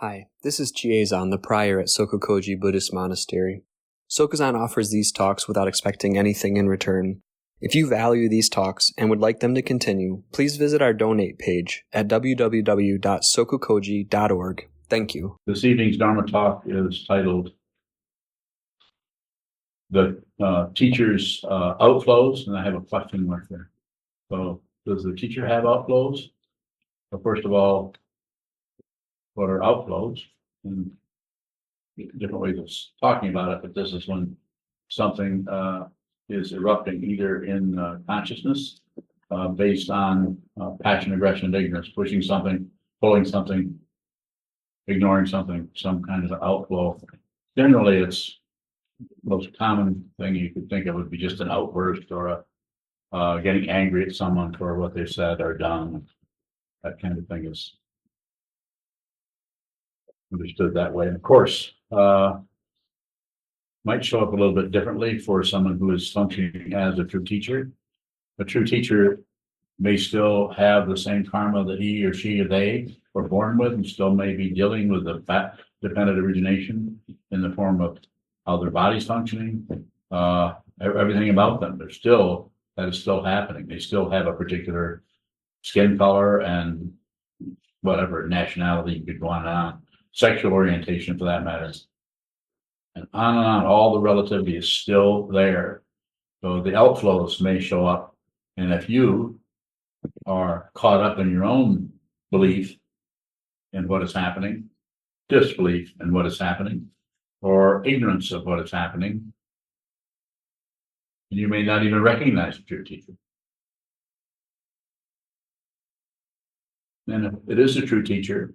Hi, this is Chiezan, the prior at SokukoJi Buddhist Monastery. Sokuzan offers these talks without expecting anything in return. If you value these talks and would like them to continue, please visit our donate page at www.sokukoji.org. Thank you. This evening's Dharma talk is titled The Teacher's Outflows, and I have a question mark there. So, does the teacher have outflows? Well, first of all, what are outflows? And different ways of talking about it, but this is when something is erupting either in consciousness based on passion, aggression, and ignorance, pushing something, pulling something, ignoring something, some kind of outflow. Generally, it's most common thing you could think of would be just an outburst or a getting angry at someone for what they said or done. That kind of thing is understood that way. And of course, might show up a little bit differently for someone who is functioning as a true teacher. A true teacher may still have the same karma that he or she or they were born with, and still may be dealing with the dependent origination in the form of how their body's functioning, everything about them. That is still happening. They still have a particular skin color and whatever nationality, you could go on and on, sexual orientation for that matter. And on, all the relativity is still there. So the outflows may show up. And if you are caught up in your own belief in what is happening, disbelief in what is happening, or ignorance of what is happening, you may not even recognize your teacher. And if it is a true teacher,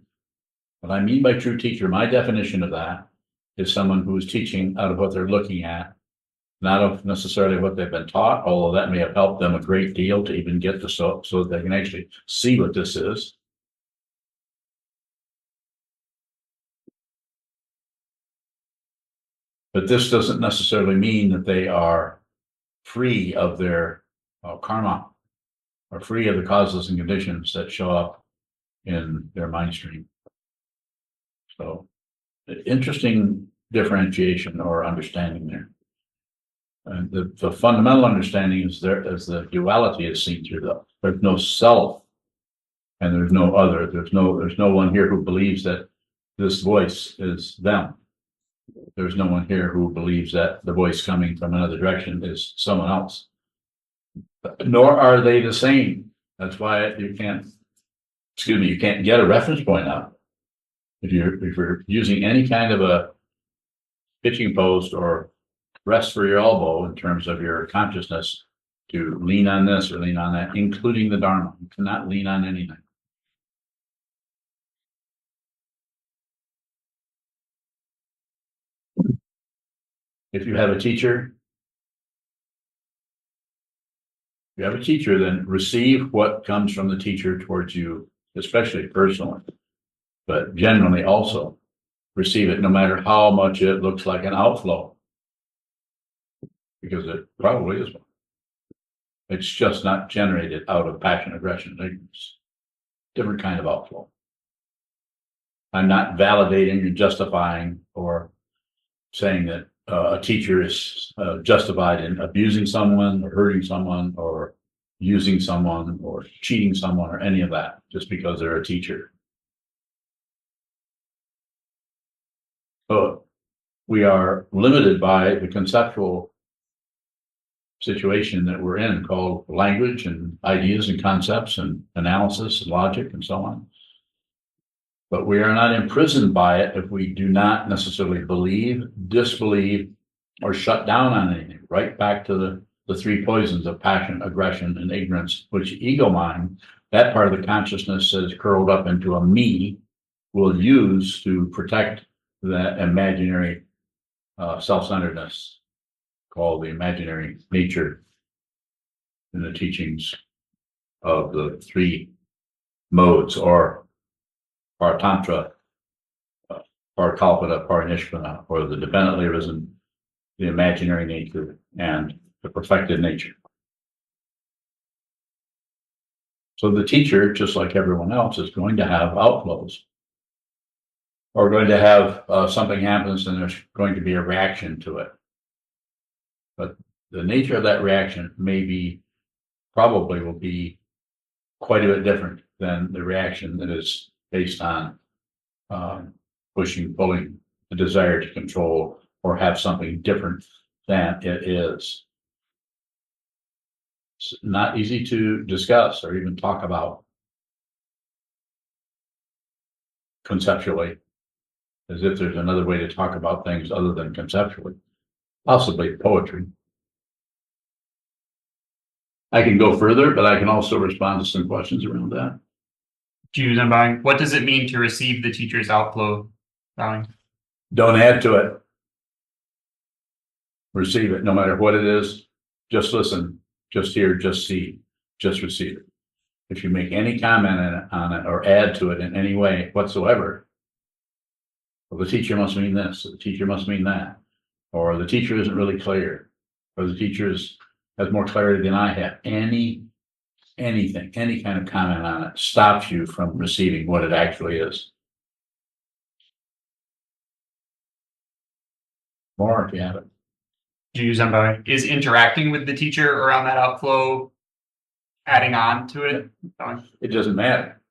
what I mean by true teacher, my definition of that is someone who is teaching out of what they're looking at, not of necessarily what they've been taught, although that may have helped them a great deal to even get to so that they can actually see what this is. But this doesn't necessarily mean that they are free of their karma, or free of the causes and conditions that show up in their mind stream. So, interesting differentiation or understanding there. And the fundamental understanding is there as the duality is seen through there's no self and there's no other. There's no one here who believes that this voice is them. There's no one here who believes that the voice coming from another direction is someone else. Nor are they the same. That's why you can't get a reference point out. If you're using any kind of a pitching post or rest for your elbow in terms of your consciousness to lean on this or lean on that, including the Dharma, you cannot lean on anything. If you have a teacher, then receive what comes from the teacher towards you, especially personally, but generally also receive it no matter how much it looks like an outflow, because it probably is one. It's just not generated out of passion, aggression, and ignorance. Different kind of outflow. I'm not validating or justifying or saying that a teacher is justified in abusing someone or hurting someone or using someone or cheating someone or any of that just because they're a teacher. So we are limited by the conceptual situation that we're in, called language and ideas and concepts and analysis and logic and so on. But we are not imprisoned by it if we do not necessarily believe, disbelieve, or shut down on anything. Right back to the three poisons of passion, aggression, and ignorance, which ego mind, that part of the consciousness that is curled up into a me, will use to protect that imaginary self-centeredness, called the imaginary nature in the teachings of the three modes, or Paratantra, Parakalpita, Paranishvana, or the dependently arisen, the imaginary nature, and the perfected nature. So the teacher, just like everyone else, is going to have outflows. or going to have something happens and there's going to be a reaction to it. But the nature of that reaction probably will be quite a bit different than the reaction that is based on pushing, pulling, the desire to control or have something different than it is. It's not easy to discuss or even talk about conceptually, as if there's another way to talk about things other than conceptually, possibly poetry. I can go further, but I can also respond to some questions around that. What does it mean to receive the teacher's outflow? Don't add to it. Receive it, no matter what it is. Just listen, just hear, just see, just receive it. If you make any comment on it or add to it in any way whatsoever, well, the teacher must mean this, the teacher must mean that, or the teacher isn't really clear, or the teacher has more clarity than I have. Anything, any kind of comment on it stops you from receiving what it actually is. More if you have it. Is interacting with the teacher around that outflow adding on to it? It doesn't matter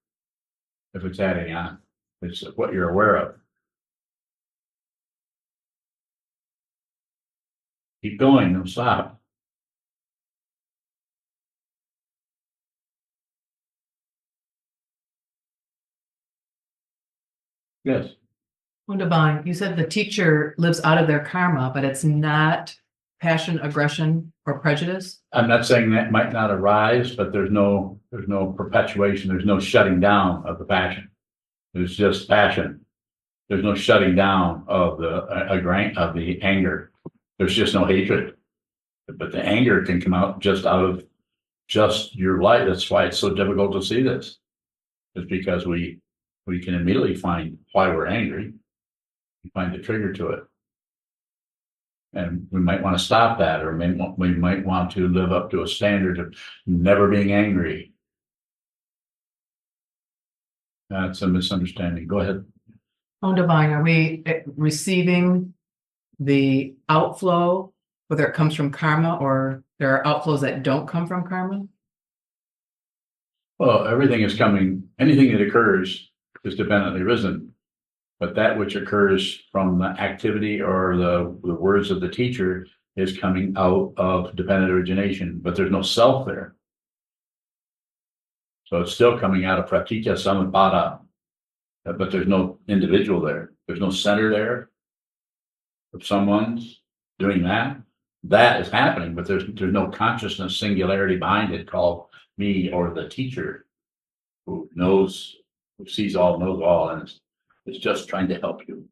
if it's adding on. It's what you're aware of. Keep going, don't stop. Yes. Divine, you said the teacher lives out of their karma, but it's not passion, aggression, or prejudice? I'm not saying that might not arise, but there's no perpetuation, there's no shutting down of the passion. There's just passion. There's no shutting down of the anger. There's just no hatred. But the anger can come out of just your life. That's why it's so difficult to see this. It's because we can immediately find why we're angry. We find the trigger to it. And we might want to stop that, or we might want to live up to a standard of never being angry. That's a misunderstanding. Go ahead. Divine, are we receiving the outflow, whether it comes from karma or there are outflows that don't come from karma? Well, anything that occurs is dependently risen. But that which occurs from the activity or the words of the teacher is coming out of dependent origination, but there's no self there. So it's still coming out of pratitya samutpada, but there's no individual there. There's no center there. If someone's doing that, that is happening, but there's no consciousness singularity behind it called me or the teacher who knows, who sees all, knows all, and it's just trying to help you.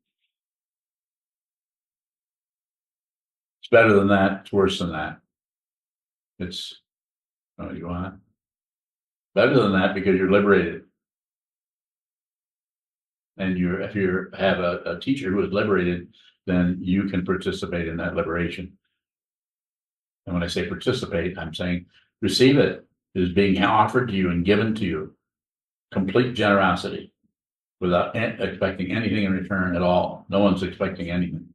It's better than that. It's worse than that. You want it? Better than that because you're liberated. And if you have a teacher who is liberated, then you can participate in that liberation. And when I say participate, I'm saying receive it. It is being offered to you and given to you. Complete generosity. Without expecting anything in return at all. No one's expecting anything.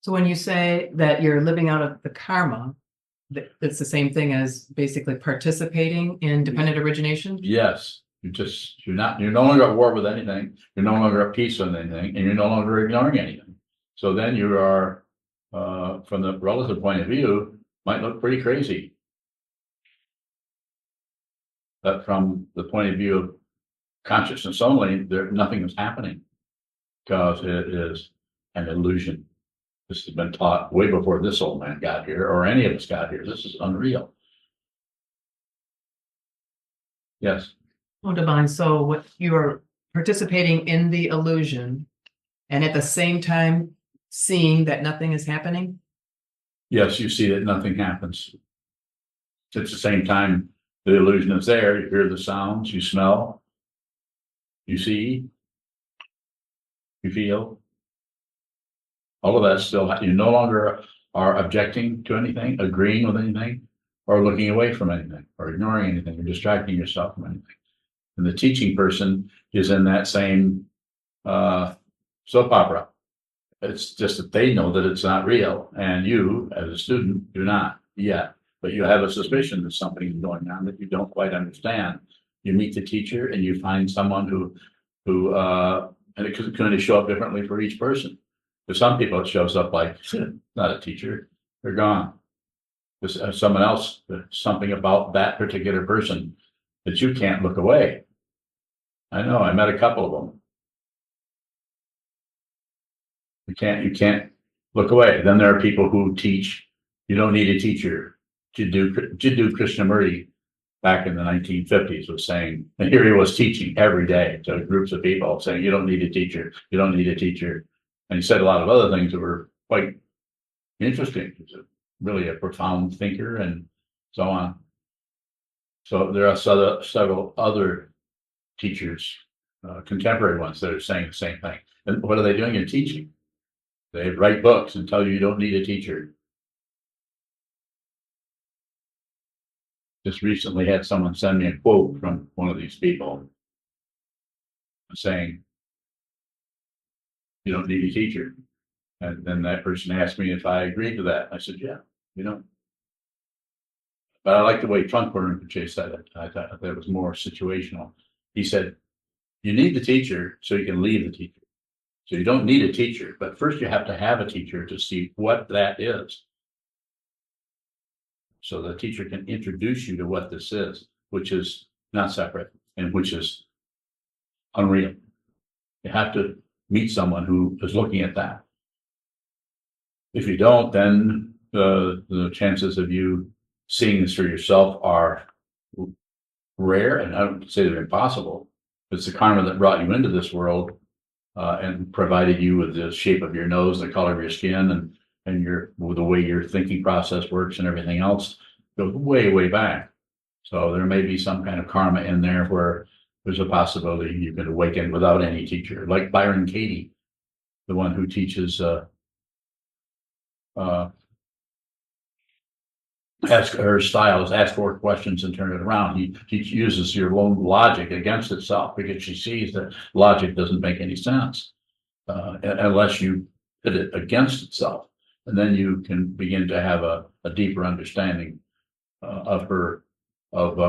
So when you say that you're living out of the karma, it's the same thing as basically participating in dependent origination? Yes. You're no longer at war with anything. You're no longer at peace with anything, and you're no longer ignoring anything. So then you are, from the relative point of view, might look pretty crazy. But from the point of view of consciousness only, nothing is happening because it is an illusion. This has been taught way before this old man got here or any of us got here. This is unreal. Yes. Divine, so what you are participating in the illusion and at the same time seeing that nothing is happening? Yes, you see that nothing happens. At the same time, the illusion is there. You hear the sounds, you smell, you see, you feel. All of that still, you no longer are objecting to anything, agreeing with anything, or looking away from anything, or ignoring anything, or distracting yourself from anything. And the teaching person is in that same soap opera. It's just that they know that it's not real, and you, as a student, do not yet. But you have a suspicion that something is going on that you don't quite understand. You meet the teacher, and you find someone who, and it could kind of show up differently for each person. For some people, it shows up like not a teacher; they're gone. There's someone else, something about that particular person that you can't look away. I know. I met a couple of them. You can't look away. Then there are people who teach. You don't need a teacher. Jiddu Krishnamurti back in the 1950s was saying, and here he was teaching every day to groups of people saying, you don't need a teacher. You don't need a teacher. And he said a lot of other things that were quite interesting. He's really a profound thinker and so on. So there are several other teachers, contemporary ones that are saying the same thing. And what are they doing in teaching? They write books and tell you don't need a teacher. Just recently had someone send me a quote from one of these people saying, you don't need a teacher. And then that person asked me if I agreed to that. I said, yeah, you know. But I like the way Trungpa Rinpoche said it. I thought that was more situational. He said, you need the teacher so you can leave the teacher. So you don't need a teacher, but first you have to have a teacher to see what that is. So the teacher can introduce you to what this is, which is not separate and which is unreal. You have to meet someone who is looking at that. If you don't, then the chances of you seeing this for yourself are rare, and I don't say they're impossible. It's the karma that brought you into this world and provided you with the shape of your nose, the color of your skin, and the way your thinking process works and everything else goes way, way back. So there may be some kind of karma in there where there's a possibility you could awaken without any teacher, like Byron Katie, the one who teaches ask her style is ask 4 questions and turn it around. He uses your own logic against itself because she sees that logic doesn't make any sense unless you put it against itself. And then you can begin to have a deeper understanding of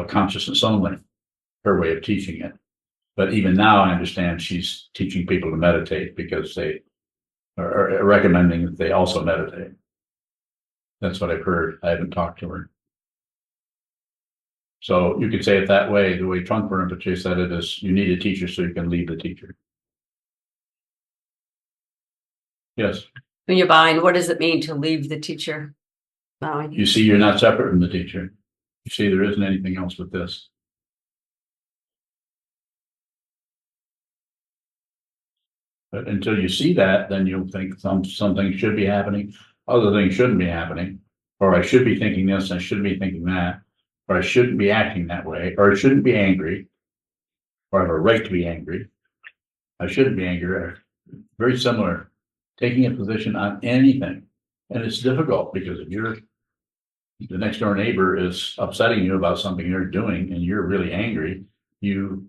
consciousness only, her way of teaching it. But even now I understand she's teaching people to meditate because they are recommending that they also meditate. That's what I've heard. I haven't talked to her. So you could say it that way. The way Trungpa Rinpoche said it is, you need a teacher so you can leave the teacher. Yes. Yabine, what does it mean to leave the teacher? You see, you're not separate from the teacher. You see, there isn't anything else with this. But until you see that, then you'll think something should be happening. Other things shouldn't be happening, or I should be thinking this, I shouldn't be thinking that, or I shouldn't be acting that way, or I shouldn't be angry, or I have a right to be angry. I shouldn't be angry. Very similar, taking a position on anything. And it's difficult because if the next door neighbor is upsetting you about something you're doing and you're really angry, you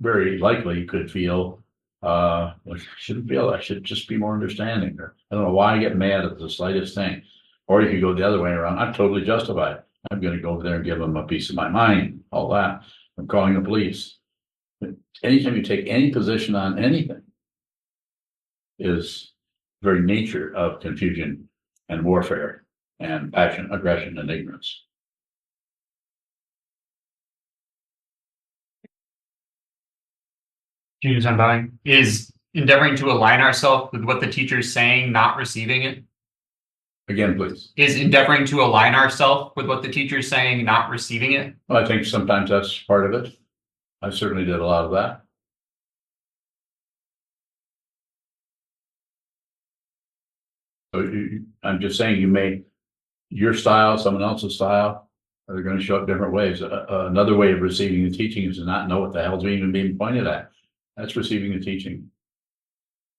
very likely could feel I shouldn't feel I should just be more understanding, or I don't know why I get mad at the slightest thing. Or you could go the other way around. I'm totally justified. I'm going to go over there and give them a piece of my mind, all that. I'm calling the police. But anytime you take any position on anything is the very nature of confusion and warfare and passion, aggression, and ignorance. James Undying, is endeavoring to align ourselves with what the teacher is saying, not receiving it? Again, please. Is endeavoring to align ourselves with what the teacher is saying, not receiving it? Well, I think sometimes that's part of it. I certainly did a lot of that. So I'm just saying you may, your style, someone else's style, are going to show up different ways. Another way of receiving the teaching is to not know what the hell's even being pointed at. That's receiving the teaching.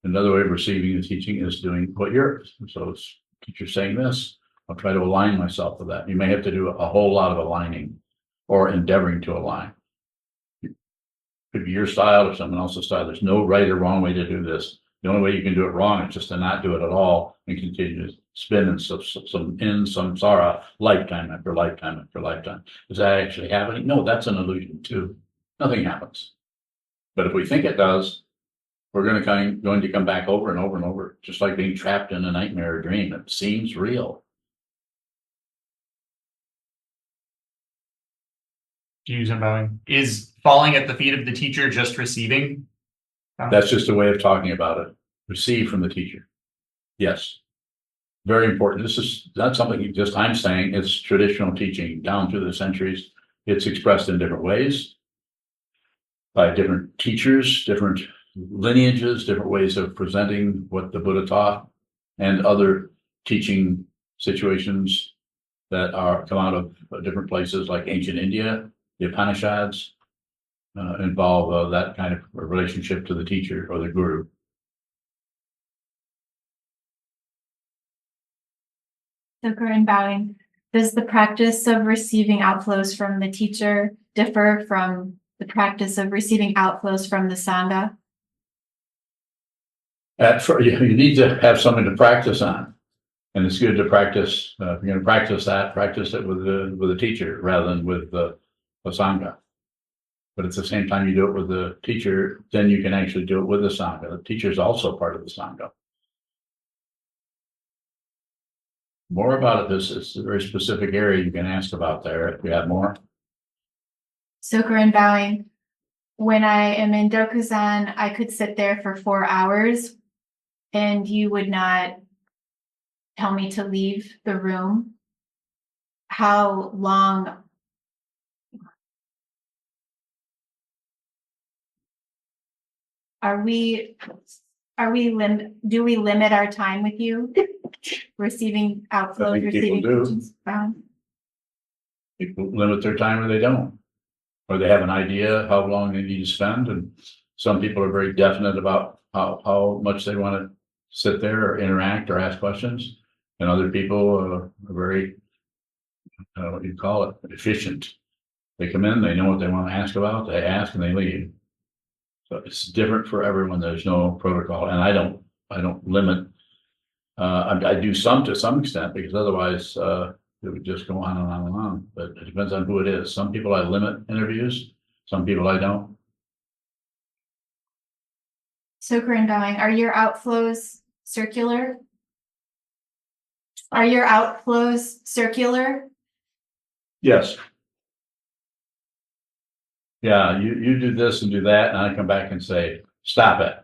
Another way of receiving the teaching is doing what yours. So it's teacher saying this, I'll try to align myself with that. You may have to do a whole lot of aligning or endeavoring to align. Could be your style or someone else's style. There's no right or wrong way to do this. The only way you can do it wrong is just to not do it at all and continue to spin in some samsara lifetime after lifetime after lifetime. Is that actually happening? No, that's an illusion too. Nothing happens. But if we think it does, we're going to come back over and over and over, just like being trapped in a nightmare or dream. It seems real. Is falling at the feet of the teacher just receiving? That's just a way of talking about it. Receive from the teacher. Yes. Very important. This is not something I'm saying. It's traditional teaching down through the centuries. It's expressed in different ways by different teachers, different lineages, different ways of presenting what the Buddha taught, and other teaching situations that come out of different places like ancient India. The Upanishads involve that kind of relationship to the teacher or the guru. Sokuran bowing. Does the practice of receiving outflows from the teacher differ from the practice of receiving outflows from the Sangha? You need to have something to practice on. And it's good to practice. If you're going to practice it with a teacher rather than with the Sangha. But at the same time you do it with the teacher, then you can actually do it with the Sangha. The teacher is also part of the Sangha. More about it, this is a very specific area you can ask about there if you have more. Sokuran bowing. When I am in Dokuzan, I could sit there for 4 hours and you would not tell me to leave the room. How long? Do we limit our time with you? Receiving outflows, receiving teachings? People limit their time or they don't. Or they have an idea how long they need to spend. And some people are very definite about how much they want to sit there or interact or ask questions. And other people are very, what do you call it, efficient. They come in, they know what they want to ask about, they ask and they leave. So it's different for everyone. There's no protocol. And I don't limit. I do some to some extent because otherwise it would just go on and on and on. But it depends on who it is. Some people I limit interviews, some people I don't. Sokuran bowing. Are your outflows circular? Are your outflows circular? Yes. Yeah, you do this and do that, and I come back and say, stop it.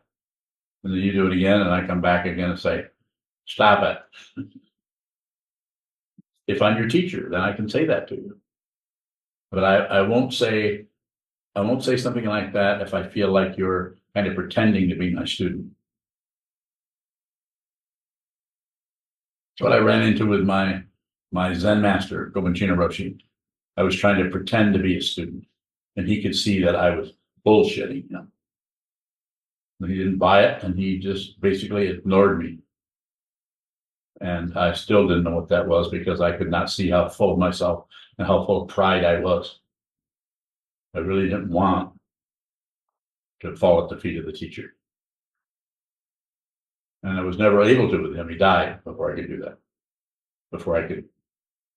And then you do it again, and I come back again and say, stop it. If I'm your teacher, then I can say that to you. But I won't say something like that if I feel like you're kind of pretending to be my student. That's what I ran into with my Zen master, Gobanchina Roshi. I was trying to pretend to be a student, and he could see that I was bullshitting him. He didn't buy it, and he just basically ignored me. And I still didn't know what that was because I could not see how full of myself and how full of pride I was. I really didn't want to fall at the feet of the teacher. And I was never able to with him. He died before I could do that. Before I could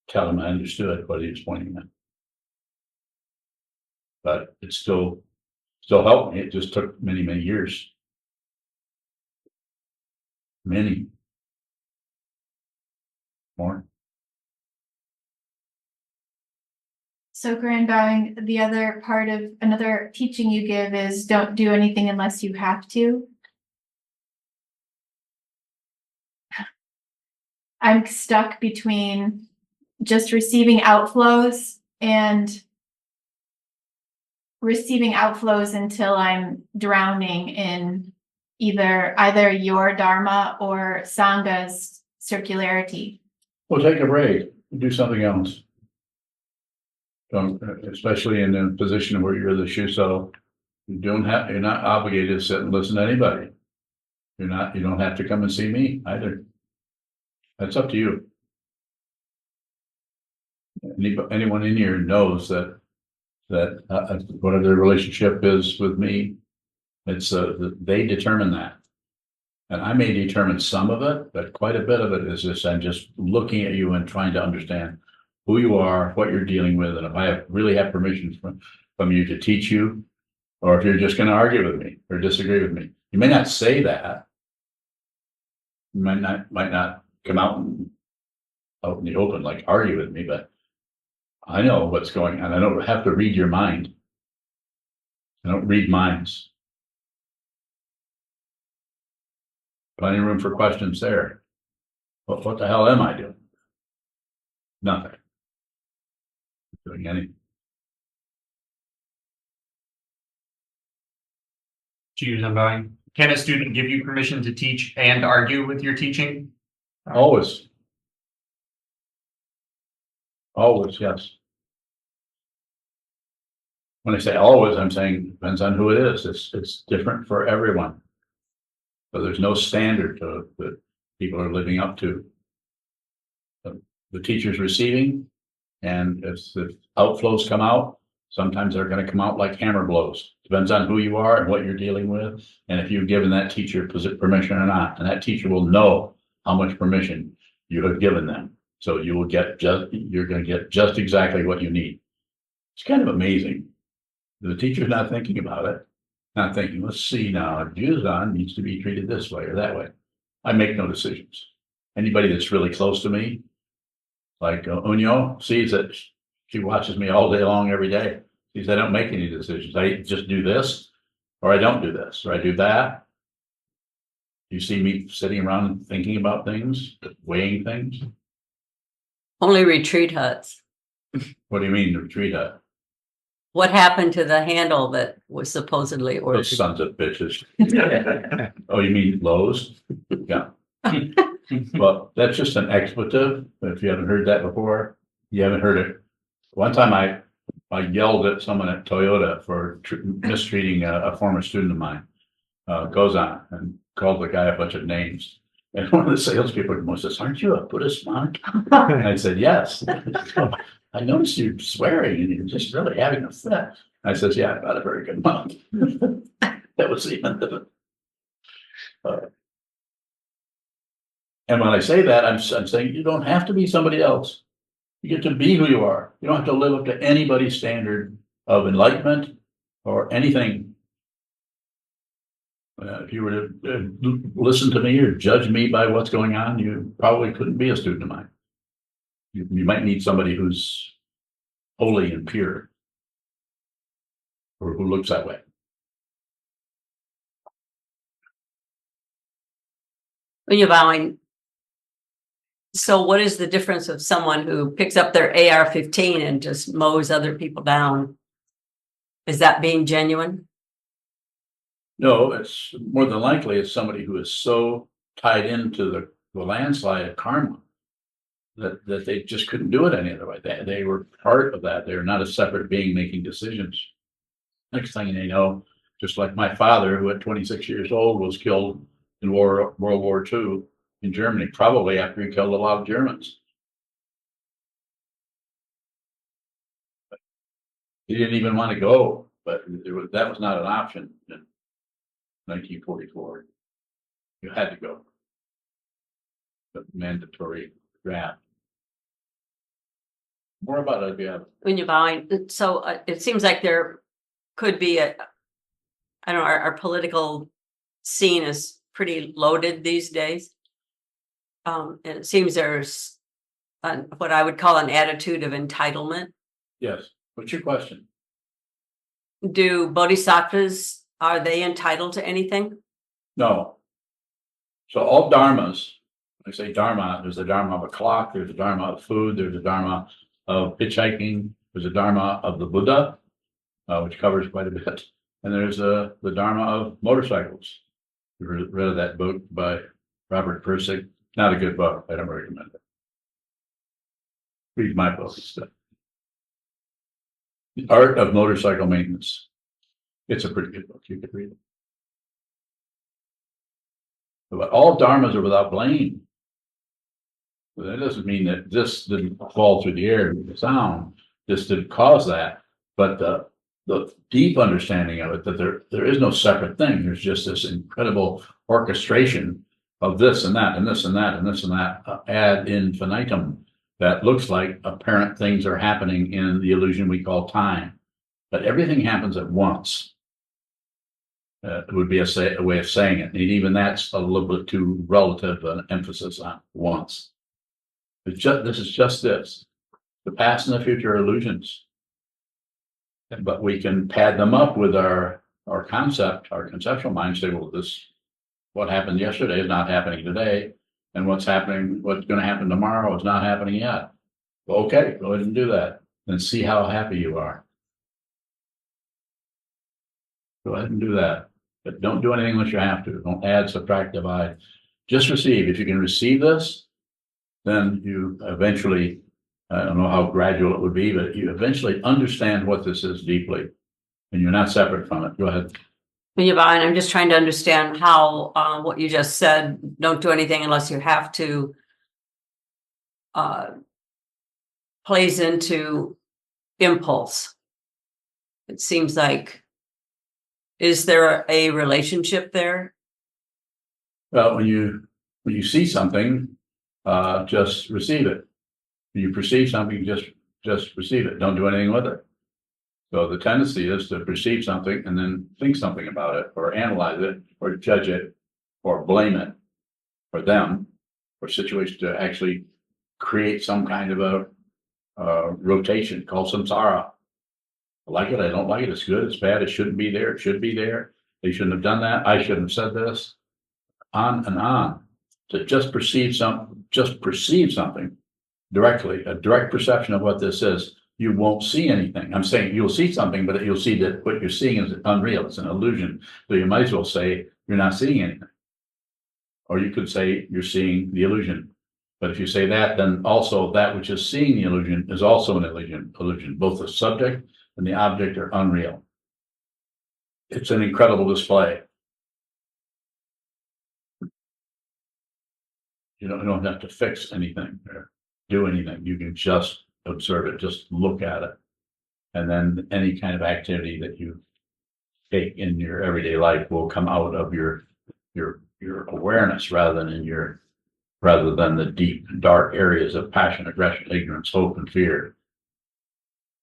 tell him I understood what he was pointing at. But it still helped me. It just took many, many years. Many. More. Sokuran bowing. The other part of another teaching you give is don't do anything unless you have to. I'm stuck between just receiving outflows and receiving outflows until I'm drowning in either your Dharma or Sangha's circularity. Well, take a break. Do something else. Don't, especially in a position where you're the Shuso, you're not obligated to sit and listen to anybody. You don't have to come and see me either. That's up to you. Anyone in here knows that that whatever their relationship is with me, it's they determine that. And I may determine some of it, but quite a bit of it is just, I'm just looking at you and trying to understand who you are, what you're dealing with, and if I really have permission from you to teach you, or if you're just going to argue with me or disagree with me. You may not say that. You might not come out in the open, like argue with me, but I know what's going on. I don't have to read your mind. I don't read minds. Plenty of room for questions there. What the hell am I doing? Nothing. Doing anything. Choose unbowing. Can a student give you permission to teach and argue with your teaching? Always. Always, yes. When I say always, I'm saying it depends on who it is. It's different for everyone. So there's no standard that people are living up to. The teacher's receiving, and if the outflows come out, sometimes they're going to come out like hammer blows. Depends on who you are and what you're dealing with, and if you've given that teacher permission or not. And that teacher will know how much permission you have given them. So you will get you're going to get just exactly what you need. It's kind of amazing. The teacher's not thinking about it, not thinking, let's see now, Sokuzan needs to be treated this way or that way. I make no decisions. Anybody that's really close to me, like Unyo, sees that she watches me all day long, every day. She says, I don't make any decisions. I just do this, or I don't do this, or I do that. You see me sitting around and thinking about things, weighing things. Only retreat huts. What do you mean, retreat hut? What happened to the handle that was supposedly ordered? Those sons of bitches. Oh, you mean Lowe's? Yeah. Well, that's just an expletive. If you haven't heard that before, you haven't heard it. One time I yelled at someone at Toyota for mistreating a former student of mine, goes on and called the guy a bunch of names. And one of the salespeople says, aren't you a Buddhist monk? And I said, yes. I noticed you swearing and you're just really having a fit. I says, yeah, I'm not a very good monk. That was the end of it. And when I say that, I'm saying you don't have to be somebody else. You get to be who you are. You don't have to live up to anybody's standard of enlightenment or anything. If you were to listen to me or judge me by what's going on, you probably couldn't be a student of mine. You might need somebody who's holy and pure, or who looks that way. When you're bowing. So what is the difference of someone who picks up their AR-15 and just mows other people down? Is that being genuine? No, it's more than likely it's somebody who is so tied into the landslide of karma that they just couldn't do it any other way. They were part of that. They're not a separate being making decisions. Next thing you know, just like my father, who at 26 years old was killed in World War II in Germany, probably after he killed a lot of Germans. He didn't even want to go, but that was not an option in 1944. You had to go. The mandatory draft. More about it if you have. When you're bowing. So it seems like there could be I don't know, our political scene is pretty loaded these days. And it seems there's what I would call an attitude of entitlement. Yes. What's your question? Do bodhisattvas, are they entitled to anything? No. So all dharmas, when I say dharma, there's the dharma of a clock, there's the dharma of food, there's the dharma of hitchhiking, there's the dharma of the Buddha, which covers quite a bit. And there's the dharma of motorcycles. You read that book by Robert Pirsig. Not a good book. I don't recommend it. Read my book instead. The Art of Motorcycle Maintenance. It's a pretty good book. You could read it. But all dharmas are without blame. But that doesn't mean that this didn't fall through the air with the sound. This didn't cause that. But the deep understanding of it, that there is no separate thing. There's just this incredible orchestration of this and that and this and that and this and that ad infinitum that looks like apparent things are happening in the illusion we call time. But everything happens at once. It would be a way of saying it. And even that's a little bit too relative an emphasis on once. This is just this. The past and the future are illusions. But we can pad them up with our conceptual mind, say, well, what happened yesterday is not happening today. And what's going to happen tomorrow is not happening yet. Well, okay, go ahead and do that and see how happy you are. Go ahead and do that. But don't do anything unless you have to. Don't add, subtract, divide. Just receive. If you can receive this, then you eventually, I don't know how gradual it would be, but you eventually understand what this is deeply. And you're not separate from it. Go ahead. Yeah, and I'm just trying to understand how what you just said, don't do anything unless you have to, plays into impulse. It seems like, is there a relationship there? Well, when you see something, just receive it. When you perceive something, just receive it. Don't do anything with it. So the tendency is to perceive something and then think something about it, or analyze it, or judge it, or blame it for them, or situation to actually create some kind of a rotation called samsara. I like it, I don't like it, it's good, it's bad, it shouldn't be there, it should be there. They shouldn't have done that, I shouldn't have said this. On and on. To just perceive something directly, a direct perception of what this is. You won't see anything. I'm saying you'll see something, but you'll see that what you're seeing is unreal. It's an illusion. So you might as well say you're not seeing anything. Or you could say you're seeing the illusion. But if you say that, then also that which is seeing the illusion is also an illusion. Both the subject and the object are unreal. It's an incredible display. You don't have to fix anything or do anything. You can just observe it, just look at it. And then any kind of activity that you take in your everyday life will come out of your awareness rather than the deep, dark areas of passion, aggression, ignorance, hope, and fear.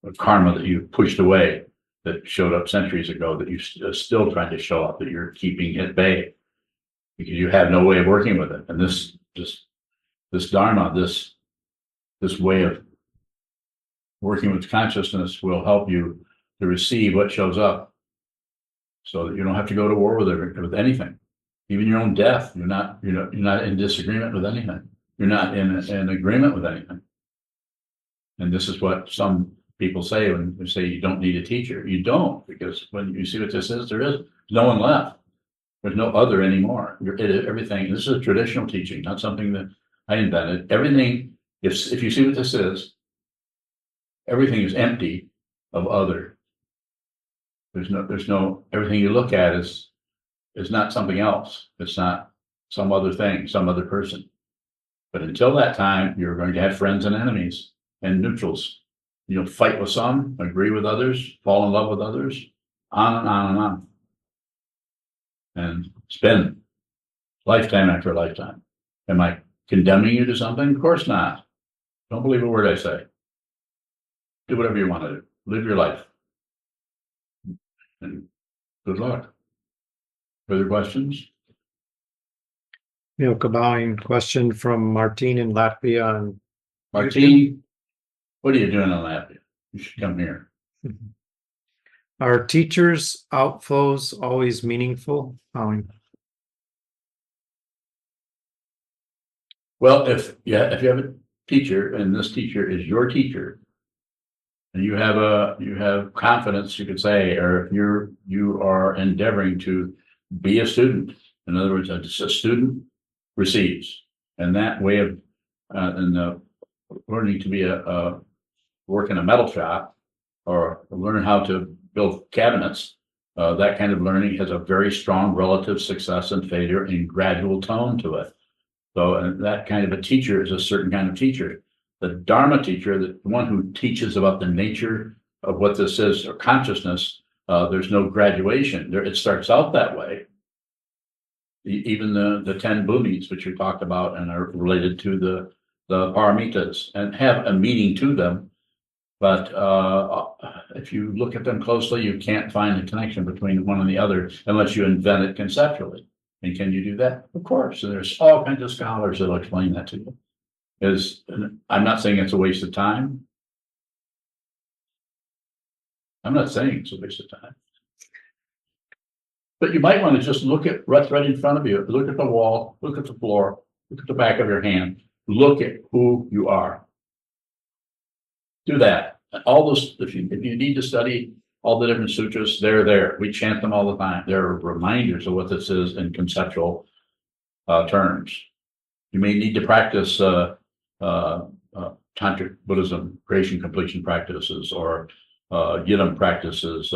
The karma that you pushed away that showed up centuries ago that you're still trying to show up, that you're keeping at bay because you have no way of working with it. And this dharma, this way of working with consciousness will help you to receive what shows up so that you don't have to go to war with anything. Even your own death, you're not in disagreement with anything. You're not in agreement with anything. And this is what some people say when they say you don't need a teacher. You don't, because when you see what this is, there is no one left. There's no other anymore. Everything, this is a traditional teaching, not something that I invented. Everything, if you see what this is, everything is empty of other. There's no, everything you look at is not something else. It's not some other thing, some other person. But until that time, you're going to have friends and enemies and neutrals. You'll fight with some, agree with others, fall in love with others, on and on and on. And it's been lifetime after lifetime. Am I condemning you to something? Of course not. Don't believe a word I say. Do whatever you want to do. Live your life. And good luck. Further questions? Kabowing question from Martine in Latvia. On Martine, what are you doing in Latvia? You should come here. Are teachers' outflows always meaningful? Well, if you have a teacher and this teacher is your teacher, and you have confidence, you could say, or if you are endeavoring to be a student. In other words, a student receives, and that way of learning to be work in a metal shop or learn how to build cabinets. That kind of learning has a very strong relative success and failure and gradual tone to it. So that kind of a teacher is a certain kind of teacher. The Dharma teacher, the one who teaches about the nature of what this is, or consciousness, there's no graduation. There, it starts out that way. Even the 10 bhumis, which we talked about and are related to the paramitas and have a meaning to them. But if you look at them closely, you can't find a connection between one and the other unless you invent it conceptually. And can you do that? Of course. And there's all kinds of scholars that'll explain that to you. I'm not saying it's a waste of time. I'm not saying it's a waste of time. But you might want to just look at what's right in front of you. Look at the wall, look at the floor, look at the back of your hand. Look at who you are. Do that. All those, if you need to study all the different sutras, they're there. We chant them all the time. They're reminders of what this is in conceptual terms. You may need to practice tantric Buddhism, creation completion practices, or Yidam practices,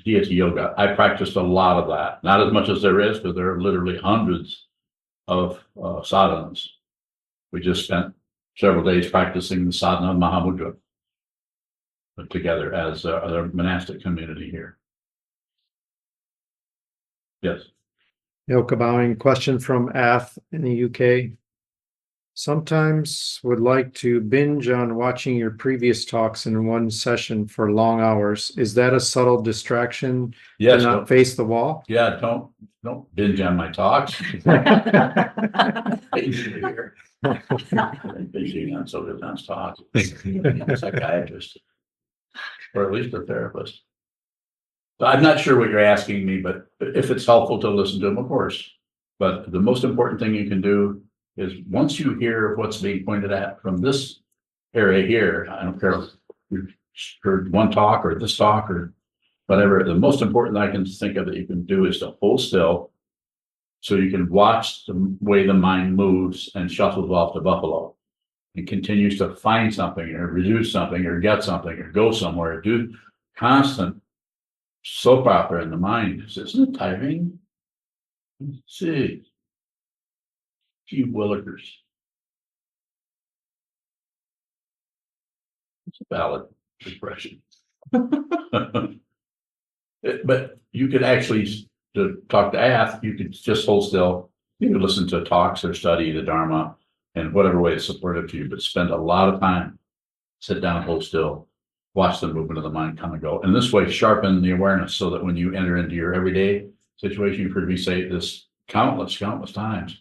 deity yoga. I practiced a lot of that. Not as much as there is, because there are literally hundreds of sadhanas. We just spent several days practicing the sadhana of Mahamudra together as a monastic community here. Yes. Yoka bowing. Question from Ath in the UK. Sometimes would like to binge on watching your previous talks in one session for long hours. Is that a subtle distraction Yes. to not face the wall? Yeah. Don't binge on my talks. Binging on Sokuzan's talks. A psychiatrist, or at least a therapist. So I'm not sure what you're asking me, but if it's helpful to listen to them, of course. But the most important thing you can do is once you hear what's being pointed at from this area here, I don't care if you've heard one talk or this talk or whatever, the most important I can think of that you can do is to hold still so you can watch the way the mind moves and shuffles off the buffalo and continues to find something or reduce something or get something or go somewhere, do constant soap opera in the mind. Isn't it tiring? Let's see. Gee willikers. It's a valid expression. But you could actually, to talk to Ath, you could just hold still. You could listen to talks or study the Dharma in whatever way is supportive to you, but spend a lot of time, sit down, hold still, watch the movement of the mind come and go. And this way, sharpen the awareness so that when you enter into your everyday situation, you've heard me say this countless times,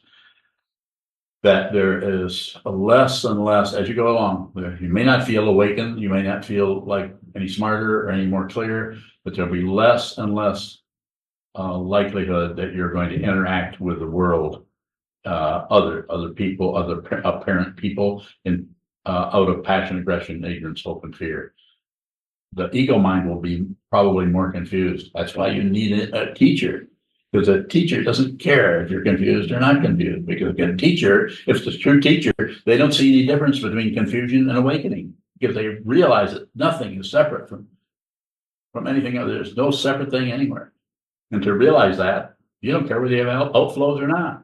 that there is a less and less as you go along. You may not feel awakened, you may not feel like any smarter or any more clear, but there'll be less and less likelihood that you're going to interact with the world, other people, other apparent people, in out of passion, aggression, ignorance, hope, and fear. The ego mind will be probably more confused. That's why you need a teacher. Because a teacher doesn't care if you're confused or not confused. Because a teacher, if it's a true teacher, they don't see any difference between confusion and awakening. Because they realize that nothing is separate from anything else. There's no separate thing anywhere. And to realize that, you don't care whether you have outflows or not.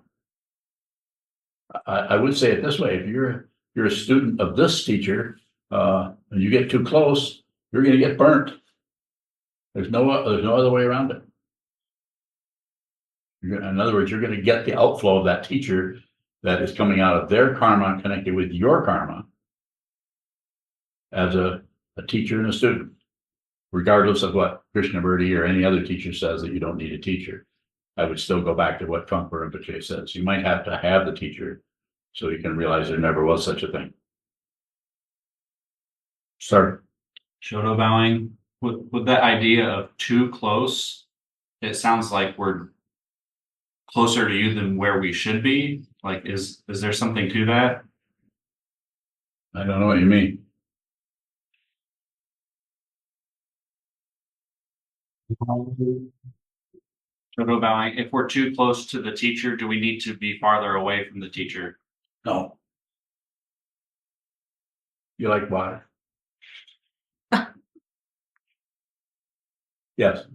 I would say it this way: if you're a student of this teacher, and you get too close, you're going to get burnt. There's no other way around it. In other words, you're going to get the outflow of that teacher that is coming out of their karma connected with your karma as a teacher and a student, regardless of what Krishnamurti or any other teacher says that you don't need a teacher. I would still go back to what Trungpa Rinpoche says. You might have to have the teacher so you can realize there never was such a thing. Sir. Shoto bowing, with that idea of too close, it sounds like we're closer to you than where we should be. Like, is there something to that? I don't know what you mean. Shoto bowing, if we're too close to the teacher, do we need to be farther away from the teacher? No. You like water? Yes.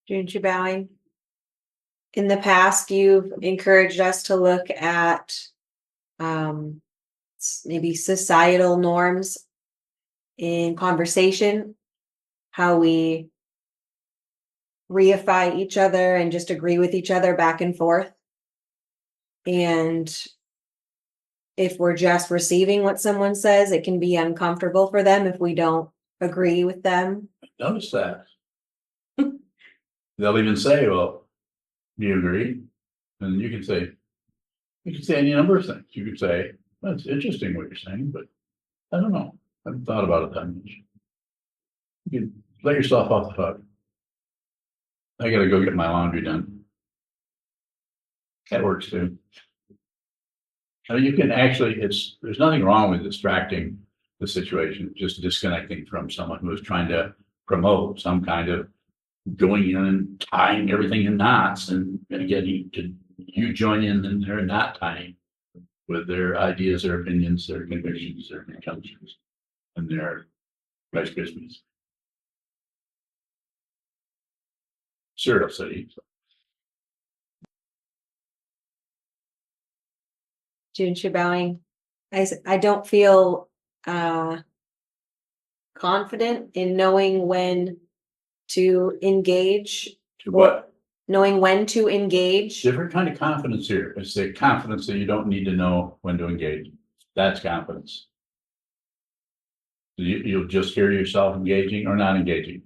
Junchi bowing. In the past, you've encouraged us to look at maybe societal norms in conversation, how we reify each other and just agree with each other back and forth. And if we're just receiving what someone says, it can be uncomfortable for them if we don't agree with them. Notice that. They'll even say, well, do you agree? And you can say any number of things. You could say, that's interesting what you're saying, but I don't know. I haven't thought about it that much. You can let yourself off the hook. I gotta go get my laundry done. That works too. I mean, you can actually, there's nothing wrong with distracting the situation, just disconnecting from someone who is trying to promote some kind of going in and tying everything in knots and getting you join in and they're not tying with their ideas, their opinions, their convictions, their intelligence, and their Rice Krispies. Cereal City. June Bowing, I don't feel confident in knowing when to engage. To what? Knowing when to engage. Different kind of confidence here. It's the confidence that you don't need to know when to engage. That's confidence. You'll just hear yourself engaging or not engaging.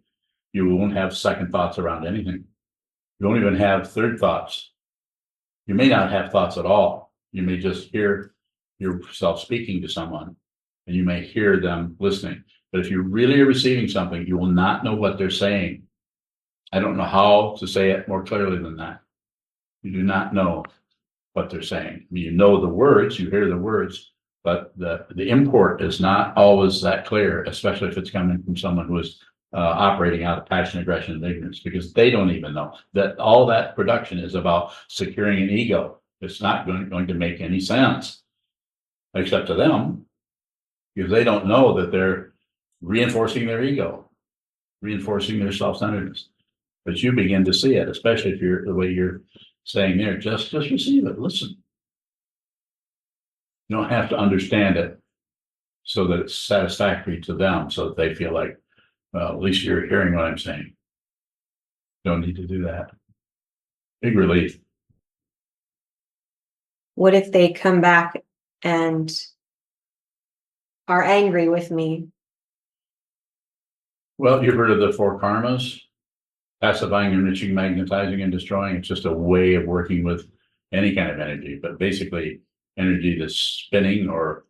You won't have second thoughts around anything. You won't even have third thoughts. You may not have thoughts at all. You may just hear yourself speaking to someone and you may hear them listening. But if you really are receiving something, you will not know what they're saying. I don't know how to say it more clearly than that. You do not know what they're saying. I mean, you know the words, you hear the words, but the import is not always that clear, especially if it's coming from someone who is operating out of passion, aggression, and ignorance, because they don't even know that all that production is about securing an ego. It's not going to make any sense, except to them, because they don't know that they're reinforcing their ego, reinforcing their self-centeredness. But you begin to see it, especially if you're the way you're saying there, just receive it, listen. You don't have to understand it so that it's satisfactory to them, so that they feel like, well, at least you're hearing what I'm saying. Don't need to do that. Big relief. What if they come back and are angry with me? Well, you've heard of the four karmas: pacifying, enriching, magnetizing, and destroying. It's just a way of working with any kind of energy, but basically energy that's spinning or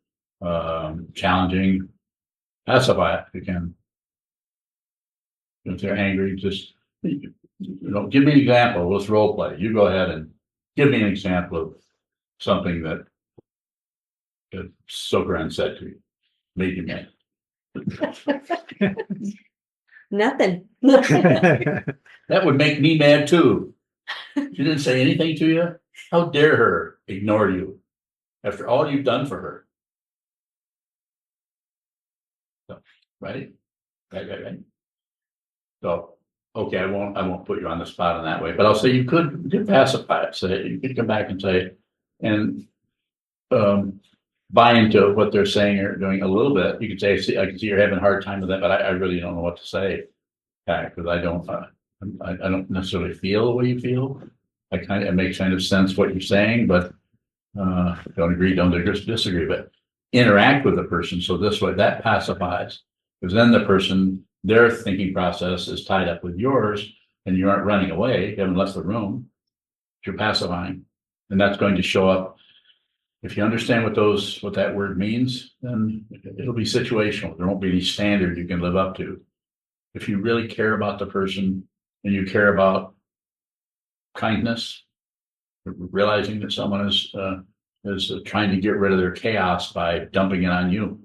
challenging, pacify it if you can. If they're angry, just, give me an example. Let's role play. You go ahead and give me an example of something that Sokuzan said to you, made you mad. Nothing. That would make me mad too. She didn't say anything to you. How dare her ignore you after all you've done for her? So, right? Right. So, okay, I won't put you on the spot in that way, but I'll say you could pacify it. Say you could come back and say, and buy into what they're saying or doing a little bit. You could say, I can see you're having a hard time with that, but I really don't know what to say. Because I don't necessarily feel the way you feel. It makes kind of sense what you're saying, but don't agree, don't disagree, but interact with the person. So this way that pacifies, because then the person, their thinking process is tied up with yours and you aren't running away. You haven't left the room. You're pacifying, and that's going to show up. If you understand what that word means, then it'll be situational. There won't be any standard you can live up to. If you really care about the person and you care about kindness, realizing that someone is trying to get rid of their chaos by dumping it on you.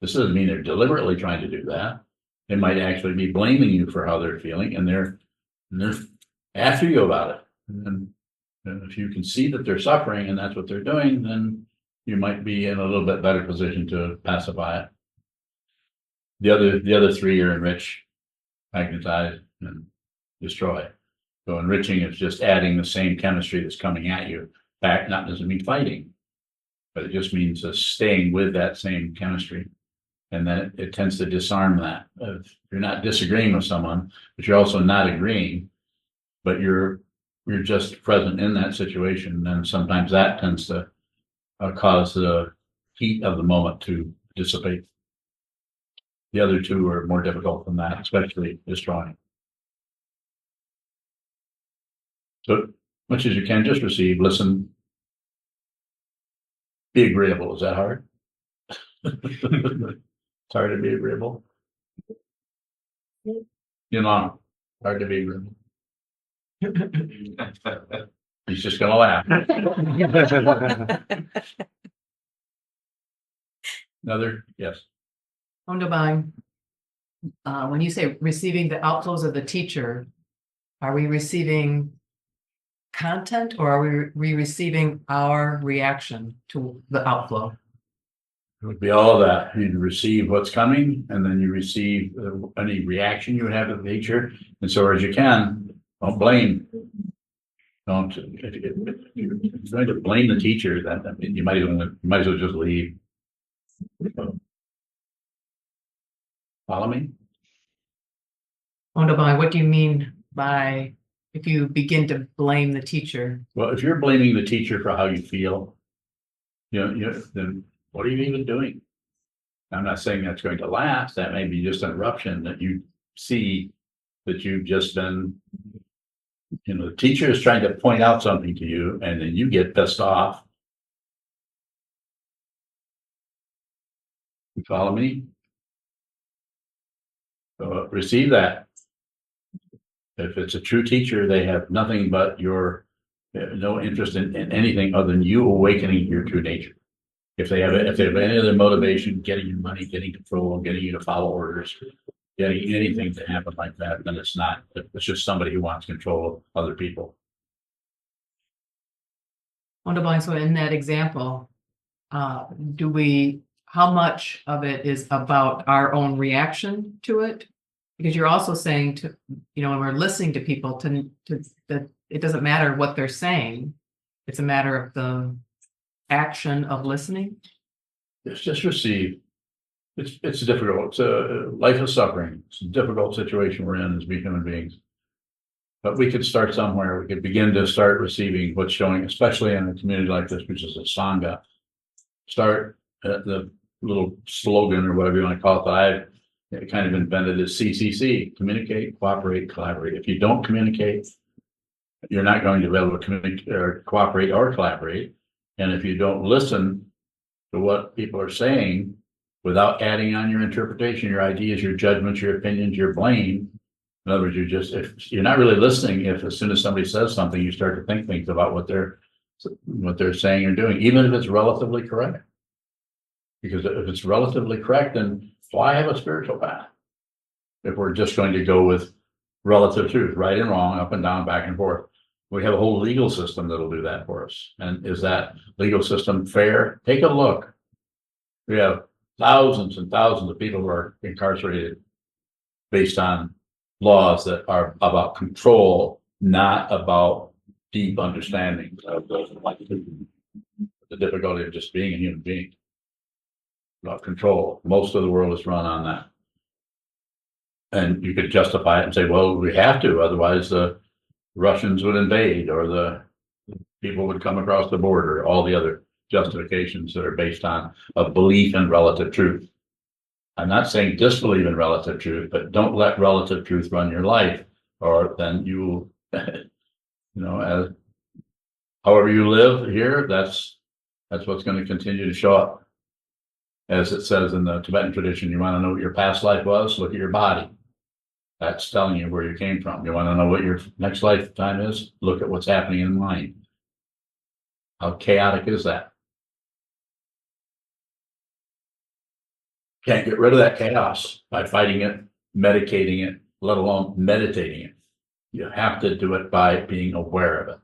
This doesn't mean they're deliberately trying to do that. They might actually be blaming you for how they're feeling, and they're after you about it. And if you can see that they're suffering and that's what they're doing, then you might be in a little bit better position to pacify it. The other three are enrich, magnetize, and destroy. So enriching is just adding the same chemistry that's coming at you back. Not doesn't mean fighting, but it just means staying with that same chemistry. And then it tends to disarm that. If you're not disagreeing with someone, but you're also not agreeing, but you're just present in that situation, then sometimes that tends to cause the heat of the moment to dissipate. The other two are more difficult than that, especially destroying. So much as you can, just receive, listen, be agreeable. Is that hard? It's hard to be agreeable. You know, hard to be agreeable. He's just gonna laugh. Another, yes. Wunderbar. When you say receiving the outflows of the teacher, are we receiving content or are we receiving our reaction to the outflow? It would be all of that. You'd receive what's coming, and then you receive any reaction you would have to the teacher. And so, as you can, don't blame. Don't. If you're going to blame the teacher, then you might as well just leave. Follow me? Wunderbar, what do you mean by if you begin to blame the teacher? Well, if you're blaming the teacher for how you feel, then what are you even doing? I'm not saying that's going to last. That may be just an eruption that you see that you've just been, the teacher is trying to point out something to you and then you get pissed off. You follow me? So receive that. If it's a true teacher, they have nothing but no interest in anything other than you awakening your true nature. If they have any other motivation, getting your money, getting control, getting you to follow orders, getting anything to happen like that, then it's not. It's just somebody who wants control of other people. Wunderbar. So in that example, how much of it is about our own reaction to it? Because you're also saying when we're listening to people that it doesn't matter what they're saying. It's a matter of the action of listening. It's just receive. It's difficult. It's a life of suffering. It's a difficult situation we're in as human beings. But we could start somewhere. We could begin to start receiving what's showing, especially in a community like this, which is a Sangha. Start at the little slogan or whatever you want to call it that I've kind of invented is CCC: communicate, cooperate, collaborate. If you don't communicate, you're not going to be able to communicate or cooperate or collaborate. And if you don't listen to what people are saying without adding on your interpretation, your ideas, your judgments, your opinions, your blame, in other words, if you're not really listening, if as soon as somebody says something, you start to think things about what they're saying or doing, even if it's relatively correct. Because if it's relatively correct, then why have a spiritual path? If we're just going to go with relative truth, right and wrong, up and down, back and forth. We have a whole legal system that'll do that for us. And is that legal system fair? Take a look. We have thousands and thousands of people who are incarcerated based on laws that are about control, not about deep understanding of the difficulty of just being a human being. About control. Most of the world is run on that. And you could justify it and say, well, we have to, otherwise the Russians would invade or the people would come across the border, all the other justifications that are based on a belief in relative truth. I'm not saying disbelieve in relative truth, but don't let relative truth run your life, or then you, as however you live here, that's what's going to continue to show up. As it says in the Tibetan tradition, you want to know what your past life was? Look at your body. That's telling you where you came from. You want to know what your next lifetime is? Look at what's happening in the mind. How chaotic is that? Can't get rid of that chaos by fighting it, medicating it, let alone meditating it. You have to do it by being aware of it.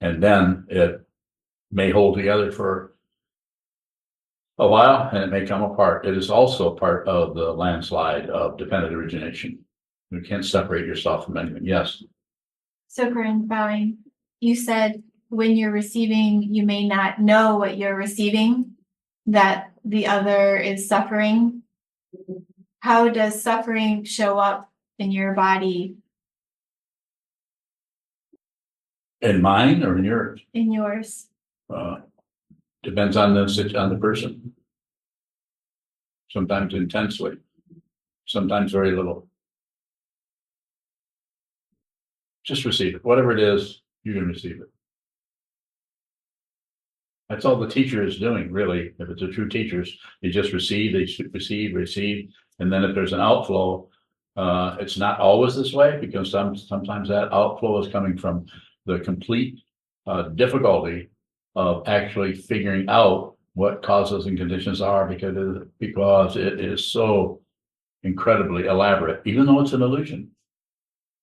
And then it may hold together for a while and it may come apart. It is also part of the landslide of dependent origination. You can't separate yourself from anything. Yes. Sokuzan, bowing. You said when you're receiving, you may not know what you're receiving, that the other is suffering. how does suffering show up in your body, In mine or in yours? in yours? Depends on the person. Sometimes intensely, sometimes very little. Just receive it. Whatever it is, you can receive it. That's all the teacher is doing, really. If it's a true teachers, they just receive, they should receive. And then if there's an outflow, it's not always this way, because sometimes that outflow is coming from the complete difficulty of actually figuring out what causes and conditions are, because it is so incredibly elaborate, even though it's an illusion.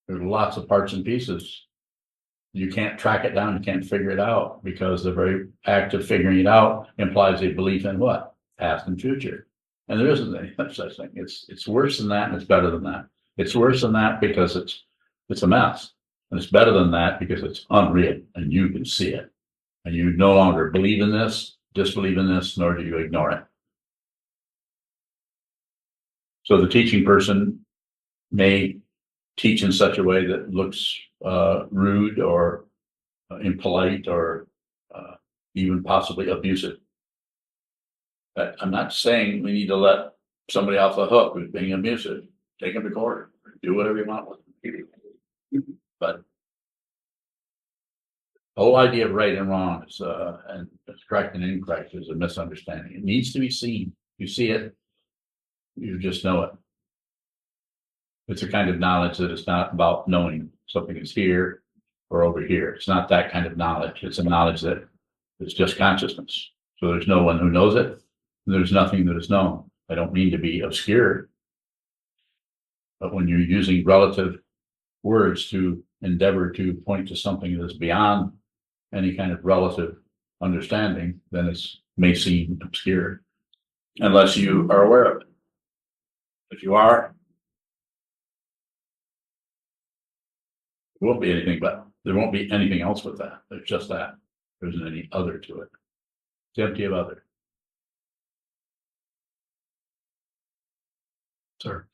There's lots of parts and pieces. You can't track it down, you can't figure it out, because the very act of figuring it out implies a belief in what? Past and future. And there isn't any such thing. It's worse than that, and it's better than that. It's worse than that because it's a mess. And it's better than that because it's unreal and you can see it. And you no longer believe in this, disbelieve in this, nor do you ignore it. So the teaching person may teach in such a way that looks rude or impolite or even possibly abusive. But I'm not saying we need to let somebody off the hook who's being abusive. Take them to court, do whatever you want with them. But the whole idea of right and wrong is and correct and incorrect is a misunderstanding. It needs to be seen. You see it, you just know it. It's a kind of knowledge that is not about knowing something is here or over here. It's not that kind of knowledge. It's a knowledge that is just consciousness. So there's no one who knows it, and there's nothing that is known. I don't mean to be obscure, but when you're using relative words to endeavor to point to something that's beyond any kind of relative understanding, then it may seem obscure, unless you are aware of it. If you are, there won't be anything, but there won't be anything else with that. There's just that. There isn't any other to it. It's empty of other. Sir.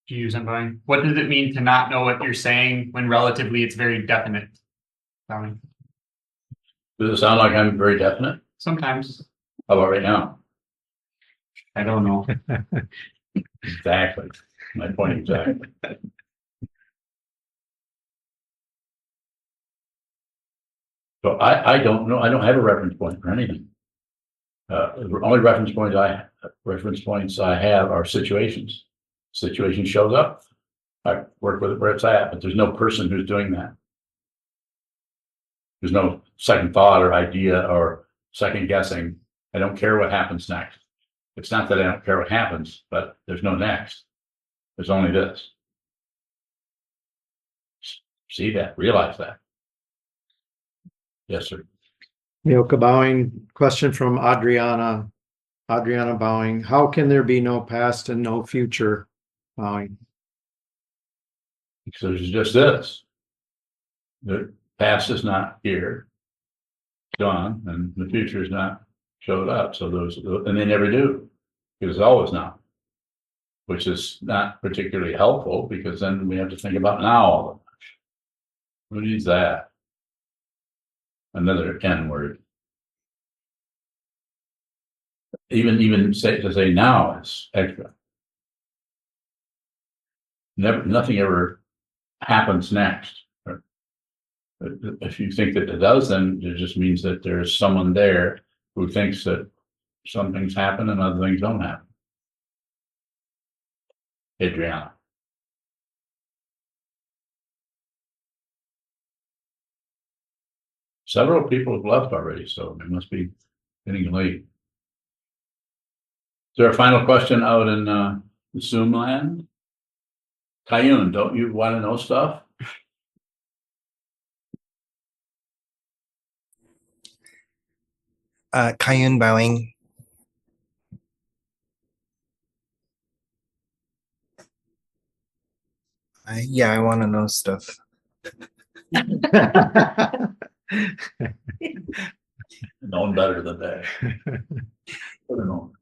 Do you use unbowing? What does it mean to not know what you're saying when relatively it's very definite? Bowing. Does it sound like I'm very definite? Sometimes. How about right now? I don't know. Exactly. My point exactly. So I don't know. I don't have a reference point for anything. The only reference points I have are situations. Situation shows up, I work with it where it's at, but there's no person who's doing that. There's no second thought or idea or second guessing. I don't care what happens next. It's not that I don't care what happens, but there's no next. There's only this. See that, realize that. Yes, sir. Yoka Bowing, question from Adriana. Adriana Bowing, how can there be no past and no future? Bowing. So there's just this. The past is not here, gone, and the future is not showed up. So and they never do, because it's always now, which is not particularly helpful, because then we have to think about now all the much. Who needs that? Another N word. Even to say now is extra. Nothing ever happens next. If you think that it does, then it just means that there's someone there who thinks that some things happen and other things don't happen. Adriana. Several people have left already, so it must be getting late. Is there a final question out in the Zoom land? Kayun, don't you want to know stuff? Kayun Bowing. Yeah, I want to know stuff. Known better than that. I don't know.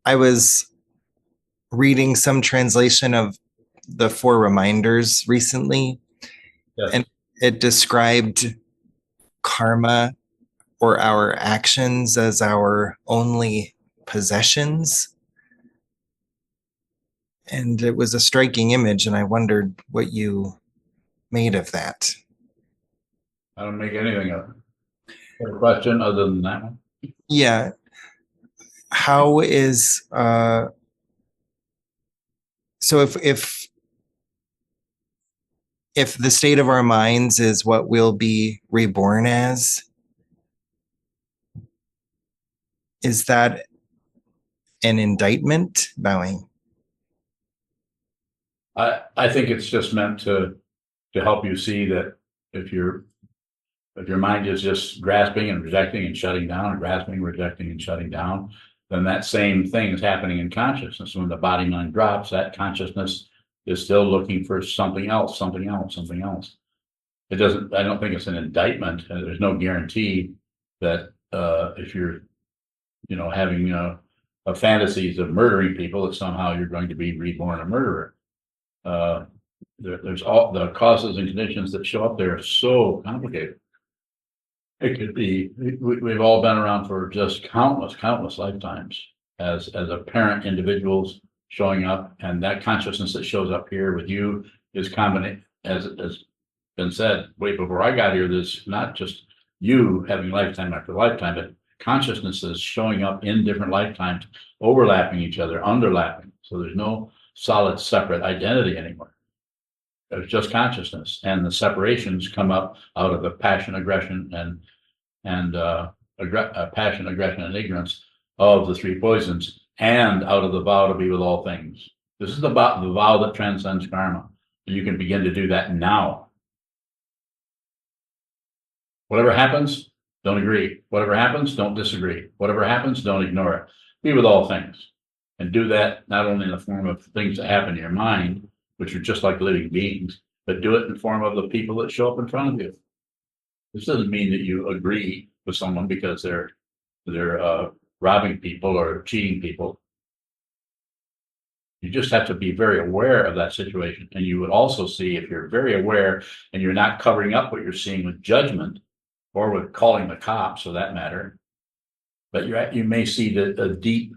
I was reading some translation of the Four Reminders recently, Yes. and it described karma or our actions as our only possessions. And it was a striking image, and I wondered what you made of that. I don't make anything of it. Got a question other than that one? Yeah. How is so if the state of our minds is what we'll be reborn as, is that an indictment? Bowing. I think it's just meant to help you see that if your mind is just grasping and rejecting and shutting down, and grasping, rejecting and shutting down, then that same thing is happening in consciousness. When the body mind drops, that consciousness is still looking for something else, something else, something else. It doesn't, I don't think it's an indictment. There's no guarantee that if you're, having fantasies of murdering people, that somehow you're going to be reborn a murderer. There's all the causes and conditions that show up there are so complicated. It could be, we've all been around for just countless lifetimes as apparent individuals showing up, and that consciousness that shows up here with you is combined, as been said way before I got here. There's not just you having lifetime after lifetime, but consciousnesses showing up in different lifetimes, overlapping each other, underlapping. So there's no solid separate identity anymore. There's just consciousness, and the separations come up out of the passion, aggression, and passion, aggression, and ignorance of the three poisons, and out of the vow to be with all things. This is about the vow that transcends karma. And you can begin to do that now. Whatever happens, don't agree. Whatever happens, don't disagree. Whatever happens, don't ignore it. Be with all things. And do that not only in the form of things that happen in your mind, which are just like living beings, but do it in the form of the people that show up in front of you. This doesn't mean that you agree with someone because they're robbing people or cheating people. You just have to be very aware of that situation. And you would also see, if you're very aware and you're not covering up what you're seeing with judgment or with calling the cops for that matter, but you may see a deep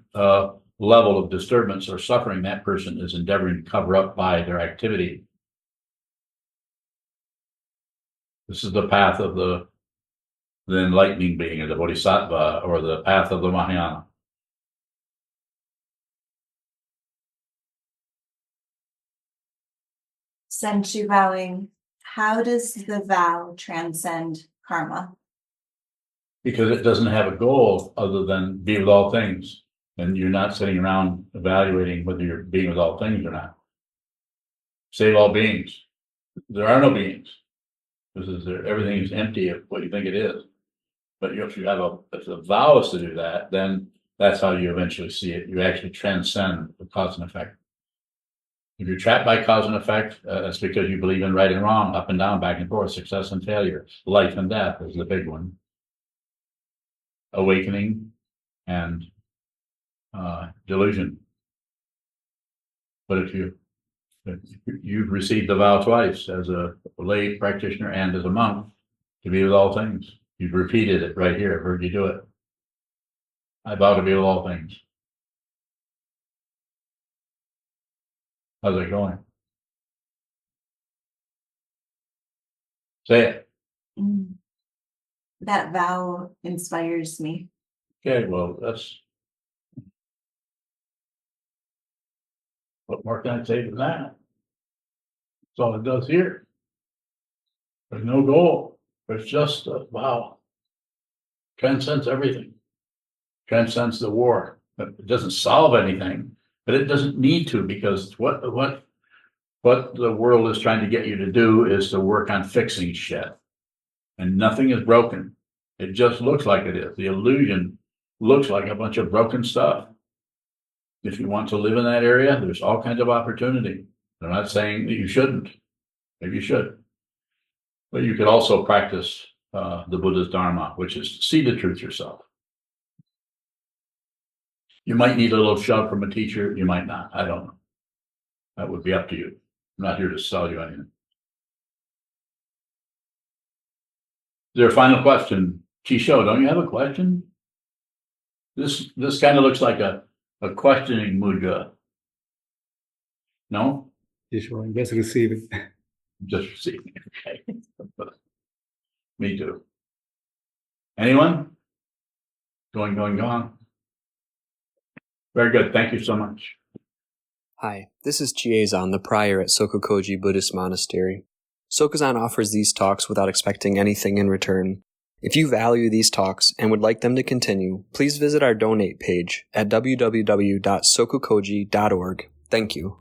level of disturbance or suffering that person is endeavoring to cover up by their activity. This is the path of the enlightening being, or the bodhisattva, or the path of the Mahayana. Senchu vowing, how does the vow transcend karma? Because it doesn't have a goal other than be with all things. And you're not sitting around evaluating whether you're being with all things or not. Save all beings. There are no beings. Everything is empty of what you think it is. But if the vow is to do that, then that's how you eventually see it. You actually transcend the cause and effect. If you're trapped by cause and effect, that's because you believe in right and wrong, up and down, back and forth, success and failure, life and death is the big one. Awakening and delusion. But if you've received the vow twice as a lay practitioner and as a monk to be with all things. You've repeated it right here. I've heard you do it. I vow to be with all things. How's it going? Say it. That vow inspires me. Okay, well, that's what more can I say than that? That's all it does here. There's no goal. There's just a vow. Transcends everything. Transcends the war. It doesn't solve anything, but it doesn't need to, because what the world is trying to get you to do is to work on fixing shit. And nothing is broken. It just looks like it is. The illusion looks like a bunch of broken stuff. If you want to live in that area, there's all kinds of opportunity. I'm not saying that you shouldn't. Maybe you should. But you could also practice the Buddha's Dharma, which is to see the truth yourself. You might need a little shove from a teacher, you might not, I don't know. That would be up to you. I'm not here to sell you anything. Is there a final question? Chisho, don't you have a question? This kind of looks like a questioning mudra. No? Sure, just receive it. Just receiving it, okay. Me too. Anyone? Going. Very good, thank you so much. Hi, this is Chiazan, the prior at SokukoJi Buddhist Monastery. Sokuzan offers these talks without expecting anything in return. If you value these talks and would like them to continue, please visit our donate page at www.sokukoji.org. Thank you.